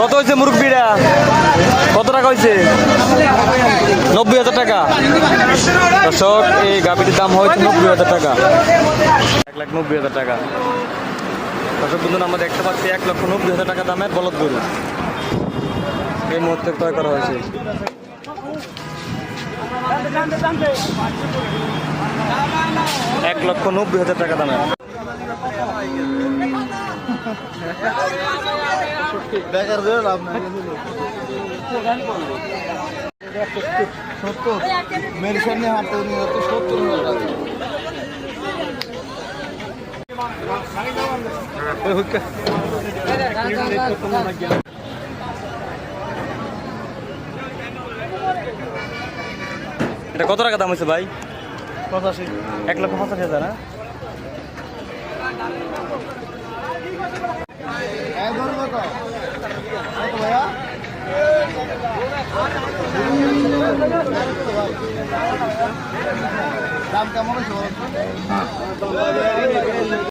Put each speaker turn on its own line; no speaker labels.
কত হয়েছে মুরব্বীরা? কত টাকা হয়েছে? 90,000 টাকা। দর্শক, এই গাভীটির দাম হয়েছে 90,000 টাকা, 1,90,000 টাকা। দর্শক বন্ধু, আমরা দেখতে পাচ্ছি 1,90,000 টাকা দামের বলদ গরু এই মুহূর্তে ক্রয় করা হয়েছে। $1,90,000 টাকা দামের।
मेरे सामने हाथ तो नहीं होता 70,000
এটা কত টাকা দাম হয়েছে ভাই?
85
1,85,000 না?
দাম কেমন আছে?